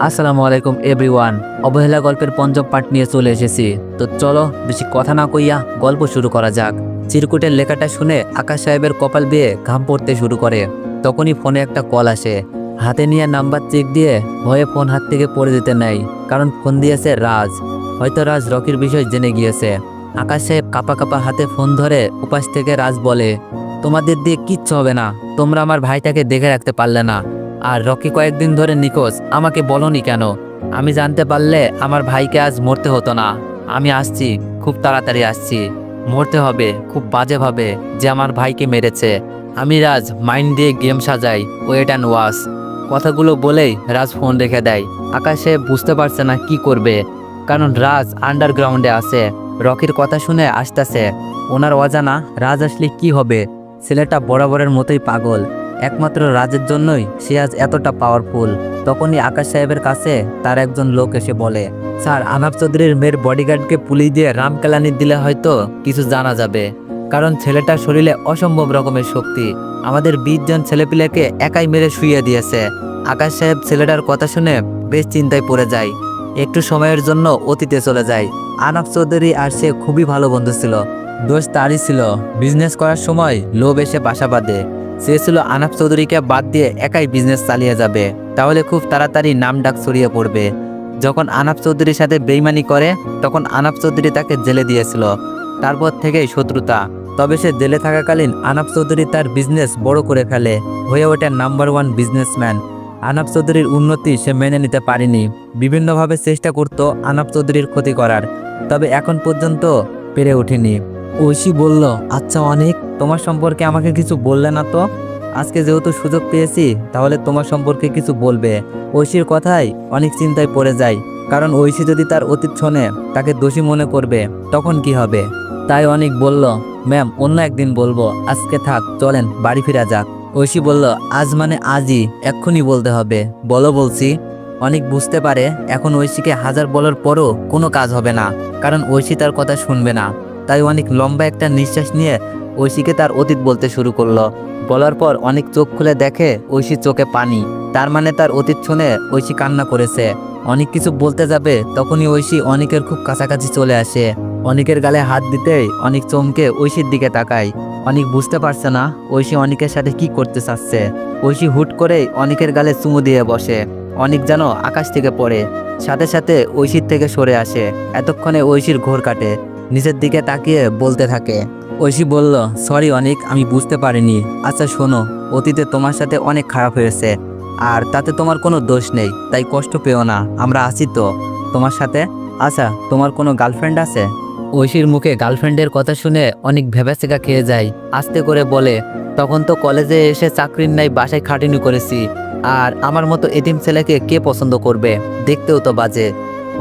আসসালামু আলাইকুম এভরিওয়ান। অবহেলা গল্পের পঞ্চম পার্ট নিয়ে চলে এসেছি। তো চলো বেশি কথা না কইয়া গল্প শুরু করা যাক। চিরকুটের লেখাটা শুনে আকাশ সাহেবের কপাল বেয়ে ঘাম পড়তে শুরু করে। তখনই ফোনে একটা কল আসে। হাতে নিয়ে নাম্বার চেক দিয়ে ভয়ে ফোন হাত থেকে পড়ে দিতে নাই, কারণ ফোন দিয়েছে রাজ। হয়তো রাজ রকির বিষয় জেনে গিয়েছে। আকাশ সাহেব কাপা কাপা হাতে ফোন ধরে উপাস থেকে রাজ বলে, তোমাদের দিয়ে কিচ্ছু হবে না, তোমরা আমার ভাইটাকে দেখে রাখতে পারলে না। আর রকি কয়েকদিন ধরে নিখোঁজ, আমাকে বলনি কেন? আমি জানতে পারলে আমার ভাইকে আজ মরতে হতো না। আমি আসছি, খুব তাড়াতাড়ি আসছি। মরতে হবে খুব বাজেভাবে, যে আমার ভাইকে মেরেছে। আমি রাজ মাইন্ড দিয়ে গেম সাজাই, ওয়েট অ্যান্ড ওয়াচ। কথাগুলো বলেই রাজ ফোন রেখে দেয়। আকাশে বুঝতে পারছে না কি করবে, কারণ রাজ আন্ডারগ্রাউন্ডে আছে। রকির কথা শুনে আসতেছে। ওনার অজানা রাজ আসলে কি হবে? ছেলেটা বরাবরের মতোই পাগল। একমাত্র রাজের জন্যই সে আজ এতটা পাওয়ারফুল। তখনই আকাশ সাহেবের কাছে তার একজন লোক এসে বলে, স্যার, আনাব চৌধুরীর মেয়ের বডিগার্ডকে পুলিশ দিয়ে রামকেলানি দিলে হয়তো কিছু জানা যাবে, কারণ ছেলেটার শরীরে অসম্ভব রকমের শক্তি। আমাদের 20 জন ছেলেপিলেকে একাই মেরে শুইয়ে দিয়েছে। আকাশ সাহেব ছেলেটার কথা শুনে বেশ চিন্তায় পড়ে যায়। একটু সময়ের জন্য অতীতে চলে যায়। আনাব চৌধুরী আর সে খুবই ভালো বন্ধু ছিল। দোষ তারই ছিল, বিজনেস করার সময় লোভ এসে বাসা বাঁধে। সে ছিল আনাব চৌধুরীকে বাদ দিয়ে একাই বিজনেস চালিয়ে যাবে, তাহলে খুব তাড়াতাড়ি নাম ডাক ছড়িয়ে পড়বে। যখন আনাব চৌধুরীর সাথে বেইমানি করে, তখন আনাব চৌধুরী তাকে জেলে দিয়েছিল। তারপর থেকেই শত্রুতা। তবে সে জেলে থাকাকালীন আনাব চৌধুরী তার বিজনেস বড় করে ফেলে, হয়ে ওঠে নাম্বার 1 বিজনেসম্যান। আনাব চৌধুরীর উন্নতি সে মেনে নিতে পারেনি। বিভিন্নভাবে চেষ্টা করত আনাব চৌধুরীর ক্ষতি করার, তবে এখন পর্যন্ত পেরে ওঠেনি। ঐশী বলল, আচ্ছা অনেক, তোমার সম্পর্কে আমাকে কিছু বললে না তো? আজকে যেহেতু সুযোগ পেয়েছি, তাহলে তোমার সম্পর্কে কিছু বলবে। ঐশীর কথাই অনেক চিন্তায় পড়ে যায়, কারণ ঐশী যদি তার অতীত শোনে তাকে দোষী মনে করবে, তখন কি হবে? তাই অনেক বলল, ম্যাম অন্য একদিন বলবো, আজকে থাক, চলেন বাড়ি ফিরা যাক। ঐশী বলল, আজ মানে আজই, এক্ষুনি বলতে হবে। বলো বলছি। অনেক বুঝতে পারে এখন ঐশীকে হাজার বলার পরও কোনো কাজ হবে না, কারণ ঐশী তার কথা শুনবে না। তাই অনেক লম্বা একটা নিঃশ্বাস নিয়ে ঐশীকে তার অতীত বলতে শুরু করলো। বলার পর অনেক চোখ খুলে দেখে ঐশীর চোখে পানি। তার মানে তার অতীত শুনে ঐশী কান্না করেছে। অনেক কিছু বলতে যাবে, তখনই ঐশী অনেকের খুব কাছাকাছি চলে আসে। অনেকের গালে হাত দিতেই অনেক চমকে ঐশীর দিকে তাকায়। অনেক বুঝতে পারছে না ঐশী অনেকের সাথে কি করতে চাচ্ছে। ঐশী হুট করেই অনেকের গালে চুমু দিয়ে বসে। অনেক যেন আকাশ থেকে পড়ে, সাথে সাথে ঐশীর থেকে সরে আসে। এতক্ষণে ঐশীর ঘোর কাটে। নিচের দিকে তাকিয়ে বলতে থাকে। ঐশী বলল, সরি অনেক, আমি বুঝতে পারিনি। আচ্ছা শোনো, অতীতে তোমার সাথে অনেক খারাপ হয়েছে, আর তাতে তোমার কোনো দোষ নেই, তাই কষ্ট পেও না। আমরা আছি তো তোমার সাথে। আচ্ছা, তোমার কোনো গার্লফ্রেন্ড আছে? ঐশীর মুখে গার্লফ্রেন্ডের কথা শুনে অনেক ভেবাচেকা খেয়ে যায়। আস্তে করে বলে, তখন তো কলেজে এসে চাকরির নাই বাসায় খাটিনি করেছি, আর আমার মতো এতিম ছেলেকে কে পছন্দ করবে? দেখতেও তো বাজে।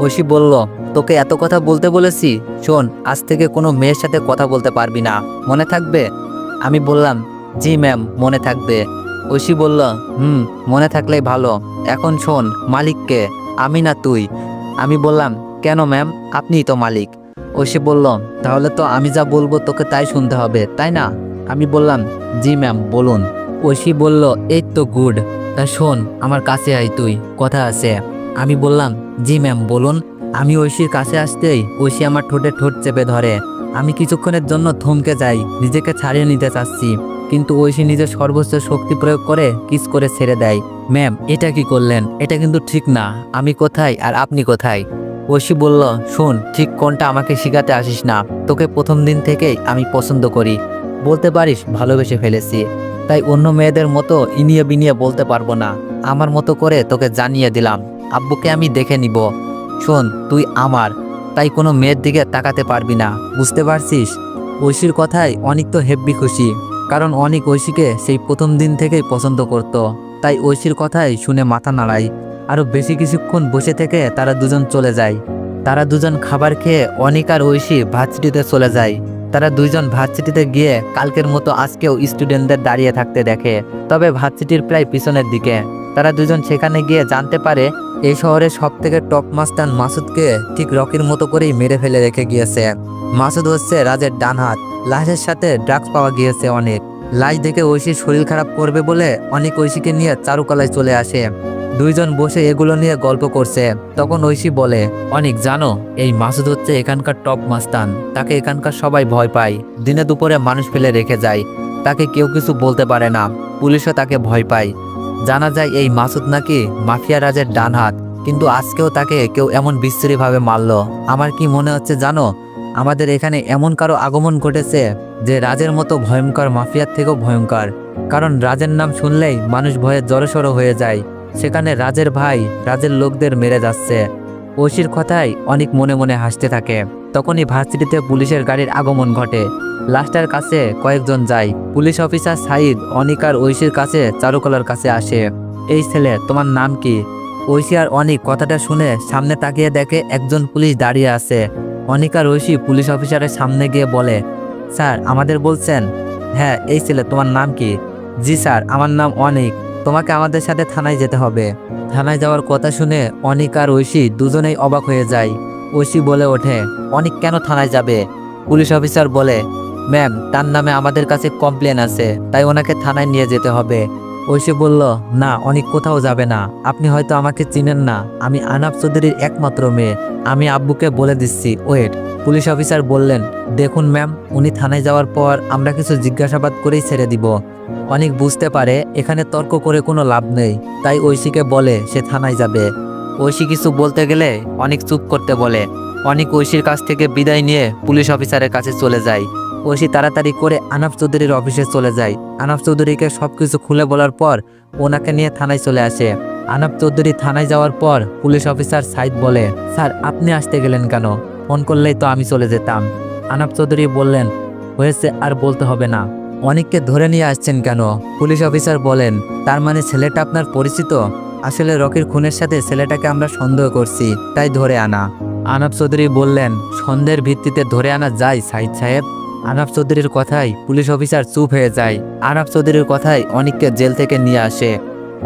ঐশী বলল, তোকে এত কথা বলতে বলেছি, শোন, আজ থেকে কোনো মেয়ের সাথে কথা বলতে পারবি না, মনে থাকবে? আমি বললাম, জি ম্যাম, মনে থাকবে। ঐশী বলল, মনে থাকলেই ভালো। এখন শোন, মালিককে, আমি না তুই? আমি বললাম, কেন ম্যাম, আপনিই তো মালিক। ঐশী বলল, তাহলে তো আমি যা বলবো তোকে তাই শুনতে হবে, তাই না? আমি বললাম, জি ম্যাম, বলুন। ঐশী বলল, এই তো গুড। তা শোন, আমার কাছে আয় তুই, কথা আছে। আমি বললাম, জি ম্যাম, বলুন। আমি ঐশীর কাছে আসতেই ঐশী আমার ঠোঁটে ঠোঁট চেপে ধরে। আমি কিছুক্ষণের জন্য থমকে যাই, নিজেকে ছাড়িয়ে নিতে চাচ্ছি, কিন্তু ঐশী নিজের সর্বোচ্চ শক্তি প্রয়োগ করে কিস করে ছেড়ে দেয়। ম্যাম, এটা কি করলেন? এটা কিন্তু ঠিক না। আমি কোথায় আর আপনি কোথায়? ঐশী বলল, শোন, ঠিক কোনটা আমাকে শিখাতে আসিস না। তোকে প্রথম দিন থেকেই আমি পছন্দ করি, বলতে পারিস ভালোবেসে ফেলেছি। তাই অন্য মেয়েদের মতো ইনিয়ে বিনিয়ে বলতে পারবো না। আমার মতো করে তোকে জানিয়ে দিলাম। আব্বুকে আমি দেখে নিব। শোন, তুই আমার, তাই কোনো মেয়ের দিকে তাকাতে পারবি না, বুঝতে পারছিস? ঐশীর কথায় অনেক তো হেব্বি খুশি, কারণ অনেক ঐশীকে সেই প্রথম দিন থেকেই পছন্দ করত। তাই ঐশীর কথাই শুনে মাথা নাড়ায়। আরও বেশি কিছুক্ষণ বসে থেকে তারা দুজন চলে যায়। তারা দুজন খাবার খেয়ে অনেক আর ঐশী ভার্সিটিতে চলে যায়। তারা দুইজন ভার্সিটিতে গিয়ে কালকের মতো আজকেও স্টুডেন্টদের দাঁড়িয়ে থাকতে দেখে, তবে ভার্সিটির প্রায় পিছনের দিকে। তারা দুজন সেখানে গিয়ে জানতে পারে এই শহরের সবথেকে টপ মাস্টার মাসুদকে ঠিক রকির মতো করেই মেরে ফেলে রেখে গিয়েছে। মাসুদ হচ্ছে রাজের ডান হাত। লাশের সাথে ড্রাগস পাওয়া গিয়েছে অনেক। লাশ দেখে ঐশীর শরীর খারাপ করবে বলে অনেক ঐশীকে নিয়ে চারুকলায় চলে আসে। দুইজন বসে এগুলো নিয়ে গল্প করছে। তখন ঐশী বলে, অনেক জানো, এই মাসুদ হচ্ছে এখানকার টপ মাস্তান। তাকে এখানকার সবাই ভয় পায়। দিনে দুপুরে মানুষ ফেলে রেখে যায়। তাকে কেউ কিছু বলতে পারে না। পুলিশও তাকে ভয় পায়। জানা যায় এই মাসুদ নাকি মাফিয়া রাজের ডান হাত। কিন্তু আজকেও তাকে কেউ এমন বিশ্রীভাবে মারল। আমার কি মনে হচ্ছে জানো, আমাদের এখানে এমন কারো আগমন ঘটেছে যে রাজের মতো ভয়ঙ্কর মাফিয়ার থেকেও ভয়ঙ্কর। কারণ রাজের নাম শুনলেই মানুষ ভয়ে জড়সড় হয়ে যায়। সেখানে রাজের ভাই রাজের লোকদের মেরে যাচ্ছে। ঐশীর কথায় অনেক মনে মনে হাসতে থাকে। তখনই ভার্সিটিতে পুলিশের গাড়ির আগমন ঘটে। লাস্টার কাছে কয়েকজন যায়। পুলিশ অফিসার সাইদ অনিক আর ঐশীর কাছে চারুকলার কাছে আসে। এই ছেলে, তোমার নাম কি? ঐশী আর অনিক কথাটা শুনে সামনে তাকিয়ে দেখে একজন পুলিশ দাঁড়িয়ে আছে। অনিক আর ঐশী পুলিশ অফিসারের সামনে গিয়ে বলে, স্যার আমাদের বলছেন? হ্যাঁ, এই ছেলে, তোমার নাম কি? জি স্যার, আমার নাম অনিক। তোমাকে আমাদের সাথে থানায় যেতে হবে। থানায় যাওয়ার কথা শুনে অনিক আর ঐশী দুজনেই অবাক হয়ে যায়। ঐশী বলে ওঠে, অনিক কেন থানায় যাবে? পুলিশ অফিসার বলে, ম্যাম, তার নামে আমাদের কাছে কমপ্লেন আছে, তাই ওনাকে থানায় নিয়ে যেতে হবে। ঐশী বলল, না, অনিক কোথাও যাবে না। আপনি হয়তো আমাকে চিনেন না। আমি আনাফ চৌধুরীর একমাত্র মেয়ে। আমি আব্বুকে বলে দিচ্ছি, ওয়েট। পুলিশ অফিসার বললেন, দেখুন ম্যাম, উনি থানায় যাওয়ার পর আমরা কিছু জিজ্ঞাসাবাদ করেই ছেড়ে দিব। অনেক বুঝতে পারে এখানে তর্ক করে কোনো লাভ নেই, তাই ঐশীকে বলে সে থানায় যাবে। ঐশী কিছু বলতে গেলে অনেক চুপ করতে বলে। অনেক ঐশীর কাছ থেকে বিদায় নিয়ে পুলিশ অফিসারের কাছে চলে যায়। ঐশী তাড়াতাড়ি করে আনাফ চৌধুরীর অফিসে চলে যায়। আনাফ চৌধুরীকে সবকিছু খুলে বলার পর ওনাকে নিয়ে থানায় চলে আসে। আনাফ চৌধুরী থানায় যাওয়ার পর পুলিশ অফিসার সাইদ বলে, স্যার আপনি আসতে গেলেন কেন? ফোন করলেই তো আমি চলে যেতাম। আনাফ চৌধুরী বললেন, হয়েছে, আর বলতে হবে না। অনেককে ধরে নিয়ে আসছেন কেন? পুলিশ অফিসার বলেন, তার মানে ছেলেটা আপনার পরিচিত? আসলে রকির খুনের সাথে ছেলেটাকে আমরা সন্দেহ করছি, তাই ধরে আনা। আনাফ চৌধুরী বললেন, সন্দেহের ভিত্তিতে ধরে আনা যায় সাইদ সাহেব? আনাফ চৌধুরীর কথায় পুলিশ অফিসার চুপ হয়ে যায়। আনাফ চৌধুরীর কথায় অনিককে জেল থেকে নিয়ে আসে।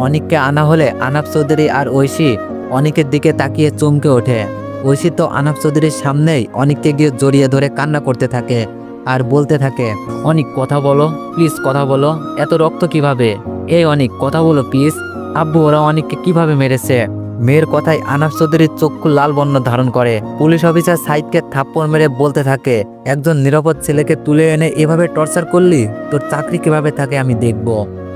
অনিককে আনা হলে আনাফ চৌধুরী আর ঐশী অনিকের দিকে তাকিয়ে চমকে ওঠে। ঐশী তো আনাফ চৌধুরীর সামনেই অনিককে গিয়ে জড়িয়ে ধরে কান্না করতে থাকে আর বলতে থাকে, অনিক কথা বলো প্লিজ, কথা বলো, এত রক্ত কিভাবে? এই অনিক কথা বলো প্লিজ, আব্বু ওরা অনিককে কিভাবে মেরেছে? মেয়ের কথায় আনাফ চৌধুরীর চক্ষু লাল বর্ণ ধারণ করে। পুলিশ অফিসার সাইদকে থাপ্পড় মেরে বলতে থাকে, একজন নিরাপদ ছেলেকে তুলে এনে এভাবে টর্চার করলি, তোর চাকরি কিভাবে থাকে আমি দেখব।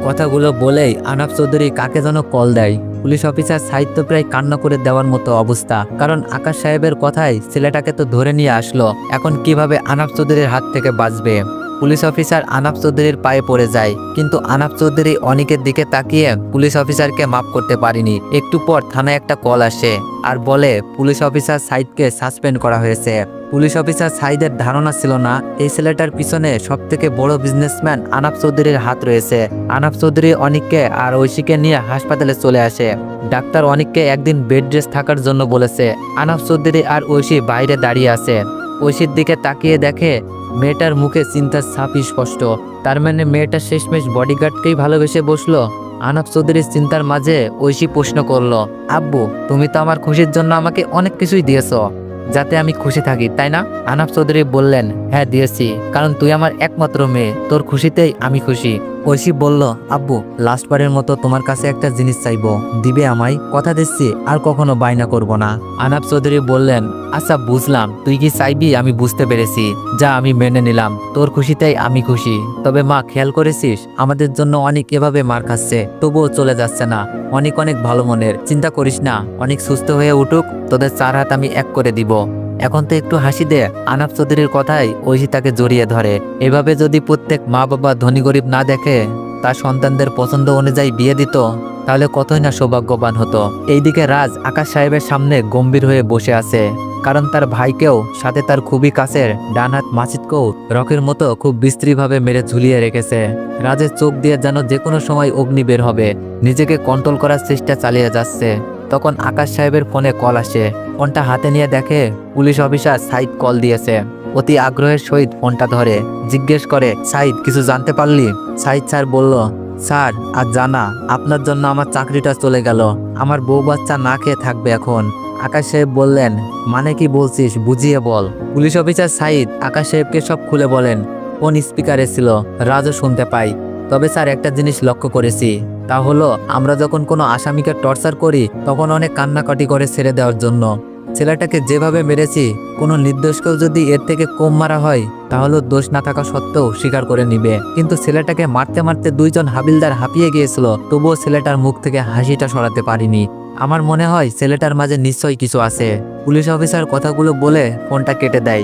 কথাগুলো বলেই আনাফ চৌধুরী কাকে যেন কল দেয়। পুলিশ অফিসার সাইদ তো প্রায় কান্না করে দেওয়ার মতো অবস্থা, কারণ আকাশ সাহেবের কথায় ছেলেটাকে তো ধরে নিয়ে আসলো, এখন কিভাবে আনাফ চৌধুরীর হাত থেকে বাঁচবে। পুলিশ অফিসার আনাফ চৌধুরীর পায়ে পড়ে যায়, কিন্তু আনাফ চৌধুরী অনিকের দিকে তাকিয়ে পুলিশ অফিসারকে মাফ করতে পারেনি। একটু পর থানায় একটা কল আসে আর বলে পুলিশ অফিসার সাইদকে সাসপেন্ড করা হয়েছে। পুলিশ অফিসার সাইদের ধারণা ছিল না এই ছেলেটার পিছনে সবথেকে বড় বিজনেসম্যান আনাফ চৌধুরীর হাত রয়েছে। আনাফ চৌধুরী অনিককে আর ঐশীকে নিয়ে হাসপাতালে চলে আসে। ডাক্তার অনিককে একদিন বেড রেস্ট থাকার জন্য বলেছে। আনাফ চৌধুরী আর ঐশী বাইরে দাঁড়িয়ে আছে। ঐশীর দিকে তাকিয়ে দেখে মেয়েটার মুখে চিন্তার ছাপ স্পষ্ট। তার মানে মেয়েটা শেষমেশ বডিগার্ডকেই ভালোবেসে বসলো। আনাফ চৌধুরীর চিন্তার মাঝে ঐশী প্রশ্ন করলো, আব্বু তুমি তো আমার খুশির জন্য আমাকে অনেক কিছুই দিয়েছ, যাতে আমি খুশি থাকি, তাই না? আনাফ চৌধুরী বললেন, হ্যাঁ দিয়েছি, কারণ তুই আমার একমাত্র মেয়ে, তোর খুশিতেই আমি খুশি। ঐশী বলল, আব্বু লাস্টবারের মতো তোমার কাছে একটা জিনিস চাইবো, দিবে আমায়? কথা দিচ্ছি আর কখনো বায়না করব না। আনাফ চৌধুরী বললেন, আচ্ছা বুঝলাম, তুই কি চাইবি আমি বুঝতে পেরেছি, যা আমি মেনে নিলাম, তোর খুশিতেই আমি খুশি। তবে মা, খেয়াল করেছিস আমাদের জন্য অনেক এভাবে মার খাচ্ছে, তবুও চলে যাচ্ছে না। অনেক অনেক ভালো মনের, চিন্তা করিস না, অনেক সুস্থ হয়ে উঠুক, তোদের 4 হাত আমি এক করে দিব। এখন তো একটু হাসি দে। আনাফ চৌধুরীর কথায় ঐশী তাকে জড়িয়ে ধরে। এভাবে যদি প্রত্যেক মা বাবা ধনী গরিব না দেখে তার সন্তানদের পছন্দ অনুযায়ী বিয়ে দিত, তাহলে কতই না সৌভাগ্যবান হতো। এইদিকে রাজ আকাশ সাহেবের সামনে গম্ভীর হয়ে বসে আছে, কারণ তার ভাইকেও, সাথে তার খুবই কাছের ডান হাত মাসিদকেও রকের মতো খুব বিশ্রীভাবে মেরে ঝুলিয়ে রেখেছে। রাজের চোখ দিয়ে যেন যে কোনো সময় অগ্নি বের হবে। নিজেকে কন্ট্রোল করার চেষ্টা চালিয়ে যাচ্ছে। তখন আকাশ সাহেবের ফোনে কল আসে। ফোনটা হাতে নিয়ে দেখে পুলিশ অফিসার সাইদ কল দিয়েছে। অতি আগ্রহের সহিত ফোনটা ধরে জিজ্ঞেস করে, সাইদ কিছু জানতে পারলি? সাইদ স্যার বলল, স্যার আজ জানা, আপনার জন্য আমার চাকরিটা চলে গেল, আমার বউ বাচ্চা না খেয়ে থাকবে এখন। আকাশ সাহেব বললেন, মানে কি বলছিস, বুঝিয়ে বল। পুলিশ অফিসার সাইদ আকাশ সাহেবকে সব খুলে বলেন। ফোন স্পিকারে ছিল, রাজও শুনতে পায়। তবে স্যার একটা জিনিস লক্ষ্য করেছি, তা হলো আমরা যখন কোনো আসামিকে টর্চার করি তখন অনেক কান্নাকাটি করে ছেড়ে দেওয়ার জন্য। ছেলেটাকে যেভাবে মেরেছি, কোনো নির্দোষকেও যদি এর থেকে কম মারা হয় তাহলে দোষ না থাকা সত্ত্বেও স্বীকার করে নিবে। কিন্তু ছেলেটাকে মারতে মারতে দুইজন হাবিলদার হাঁপিয়ে গিয়েছিল, তবুও ছেলেটার মুখ থেকে হাসিটা সরাতে পারিনি। আমার মনে হয় ছেলেটার মাঝে নিশ্চয়ই কিছু আছে। পুলিশ অফিসার কথাগুলো বলে ফোনটা কেটে দেয়।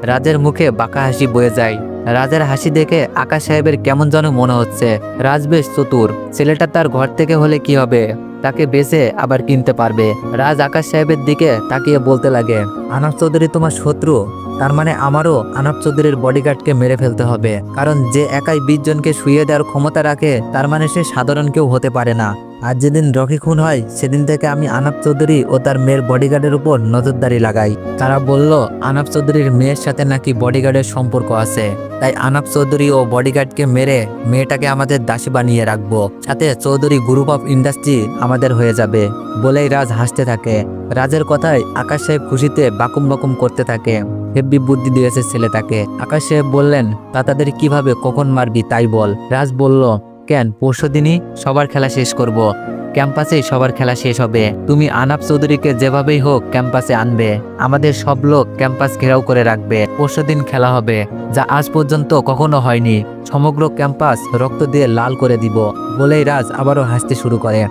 রাজের মুখে বাঁকা হাসি বয়ে যায়। রাজের হাসি দেখে আকাশ সাহেবের কেমন যেন মনে হচ্ছে। রাজ বেশ চতুর, ছেলেটা তার ঘর থেকে হলে কি হবে, তাকে বেচে আবার কিনতে পারবে। রাজ আকাশ সাহেবের দিকে তাকিয়ে বলতে লাগে, আনাফ চৌধুরী তোমার শত্রু? তার মানে আমারও আনাফ চৌধুরীর বডিগার্ডকে মেরে ফেলতে হবে, কারণ যে একাই 20 জনকে শুইয়ে দেওয়ার ক্ষমতা রাখে তার মানে সে সাধারণ কেউ হতে পারে না। আর যেদিন রকি খুন হয় সেদিন থেকে আমি আনাফ চৌধুরী ও তার মেয়ের বডিগার্ডের উপর নজরদারি লাগাই। তারা বলল আনাফ চৌধুরীর মেয়ের সাথে নাকি বডিগার্ডের সম্পর্ক আছে, তাই আনাফ চৌধুরী ও বডিগার্ডকে মেরে মেয়েটাকে আমাদের দাসী বানিয়ে রাখবো, সাথে চৌধুরী গ্রুপ অফ ইন্ডাস্ট্রি আমাদের হয়ে যাবে। বলেই রাজ হাসতে থাকে। রাজের কথায় আকাশ সাহেব খুশিতে বাকুম বাকুম করতে থাকে। হেব্বি বুদ্ধি দিয়েছে ছেলেটাকে। আকাশ সাহেব বললেন, তা তাদের কিভাবে কখন মারবি তাই বল। রাজ বলল, কেন, পরশুদিনই সবার খেলা শেষ করব। ক্যাম্পাসেই সবার খেলা শেষ হবে। তুমি আনাফ চৌধুরীকে যেভাবেই হোক ক্যাম্পাসে আনবে, আমাদের সব লোক ক্যাম্পাস ঘেরাও করে রাখবে। পরশুদিন খেলা হবে, যা আজ পর্যন্ত কখনো হয়নি। সমগ্র ক্যাম্পাস রক্ত দিয়ে লাল করে দিব। বলেই রাজ আবারও হাসতে শুরু করে।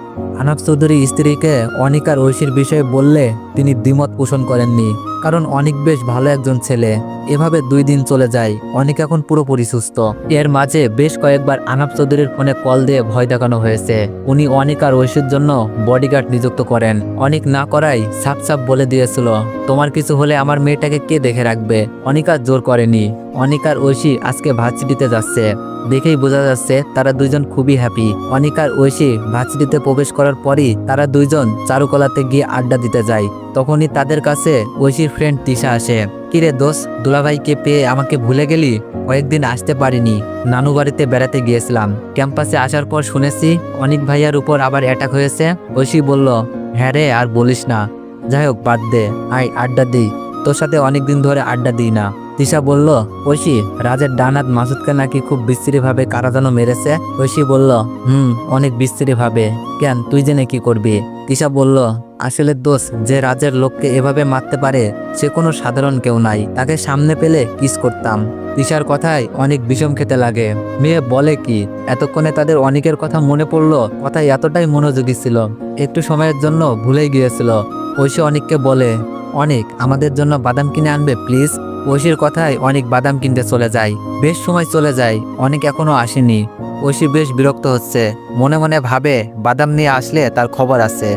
আনাফ চৌধুরী স্ত্রীকে অনিক আর ঐশীর বিষয়ে বললে তিনি দ্বিমত পোষণ করেননি, কারণ অনিক বেশ ভালো একজন ছেলে। এভাবে 2 দিন চলে যায়। অনিক এখন পুরোপুরি সুস্থ। এর মাঝে বেশ কয়েকবার আনাফ চৌধুরীর ফোনে কল দিয়ে ভয় দেখানো হয়েছে। উনি অনিক আর ঐশীর জন্য বডিগার্ড নিযুক্ত করেন। অনিক না করাই সাপ সাপ বলে দিয়েছিল, তোমার কিছু হলে আমার মেয়েটাকে কে দেখে রাখবে। অনিক আর জোর করেনি। অনিক আর ঐশী আজকে ভার্সিটিতে যাচ্ছে। দেখেই বোঝা যাচ্ছে তারা দুইজন খুবই হ্যাপি। অনিক আর ঐশী ভার্সিটিতে প্রবেশ করার পরই তারা দুইজন চারুকলাতে গিয়ে আড্ডা দিতে যায়। তখনই তাদের কাছে ঐশীর ফ্রেন্ড তিশা আসে। কিরে দোস্ত, দুলাভাইকে পেয়ে আমাকে ভুলে গেলি? কয়েকদিন আসতে পারিনি, নানু বাড়িতে বেড়াতে গিয়েছিলাম। ক্যাম্পাসে আসার পর শুনেছি অনিক ভাইয়ার উপর আবার অ্যাটাক হয়েছে। ঐশী বলল, হ্যাঁ রে, আর বলিস না। যাই হোক, বাদ দে, আয় আড্ডা দিই। তোর সাথে অনেকদিন ধরে আড্ডা দিই না। তিশা বলল, ঐশী, রাজের ডানাত মাসুদকে নাকি খুব বিশ্রীভাবে কারা যেন মেরেছে। ঐশী বলল, অনেক বিশ্রীভাবে। কেন, তুই জেনে কি করবি? তিশা বলল, আসলে দোষ, যে রাজের লোককে এভাবে মারতে পারে সে কোনো সাধারণ কেউ নাই। তাকে সামনে পেলে কিস করতাম। তিশার কথায় অনেক বিষম খেতে লাগে। মেয়ে বলে কি, এতক্ষণে তাদের অনেকের কথা মনে পড়লো। কথায় এতটাই মনোযোগী ছিল, একটু সময়ের জন্য ভুলেই গিয়েছিল। ঐশী অনেককে বলে, অনেক, আমাদের জন্য বাদাম কিনে আনবে প্লিজ। ঐশীর কথায় অনেক বাদাম কিনতে চলে যায়। বেশ সময় চলে যায়, অনেক এখনো আসেনি। ঐশী বেশ বিরক্ত হচ্ছে। মনে মনে ভাবে বাদাম নিয়ে আসলে তার খবর আছে।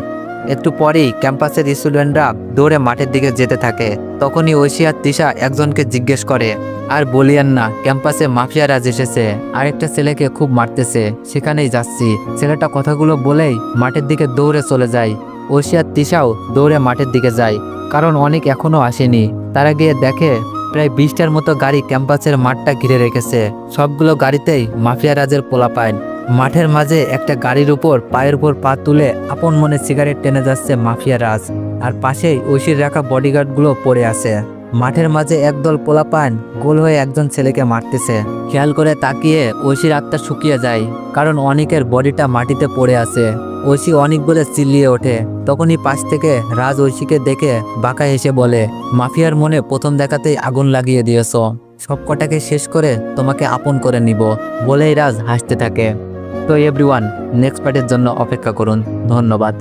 একটু পরেই ক্যাম্পাসের স্টুডেন্টরা দৌড়ে মাঠের দিকে যেতে থাকে। তখনই ঐশী আর তিশা একজনকে জিজ্ঞেস করে, আর বলিয়েন না, ক্যাম্পাসে মাফিয়া রাজ এসেছে, আরেকটা ছেলেকে খুব মারতেছে, সেখানেই যাচ্ছি। ছেলেটা কথাগুলো বলেই মাঠের দিকে দৌড়ে চলে যায়। ঐশী আর তিশাও দৌড়ে মাঠের দিকে যায়, কারণ অনেক এখনো আসেনি। তারা গিয়ে দেখে প্রায় 20টার মতো গাড়ি ক্যাম্পাসের মাঠটা ঘিরে রেখেছে। সবগুলো গাড়িতেই মাফিয়া রাজের পোলাপাইন। মাঠের মাঝে একটা গাড়ির উপর পায়ের উপর পা তুলে আপন মনে সিগারেট টেনে যাচ্ছে মাফিয়া রাজ, আর পাশেই ঐশীর রাখা বডিগার্ডগুলো পড়ে আছে। মাঠের মাঝে একদল পোলাপাইন গোল হয়ে একজন ছেলেকে মারতেছে। খেয়াল করে তাকিয়ে ঐশীর আত্মা শুকিয়ে যায়, কারণ অনিকের বডিটা মাটিতে পড়ে আছে। ঐশী অনেক বলে চিল্লিয়ে ওঠে। তখনই পাশ থেকে রাজ ঐশীকে দেখে বাঁকা হেসে বলে, মাফিয়ার মনে প্রথম দেখাতেই আগুন লাগিয়ে দিয়েছ, সব কটাকে শেষ করে তোমাকে আপন করে নিব। বলেই রাজ হাসতে থাকে। তো এভরিওয়ান, নেক্সট পার্টের জন্য অপেক্ষা করুন। ধন্যবাদ।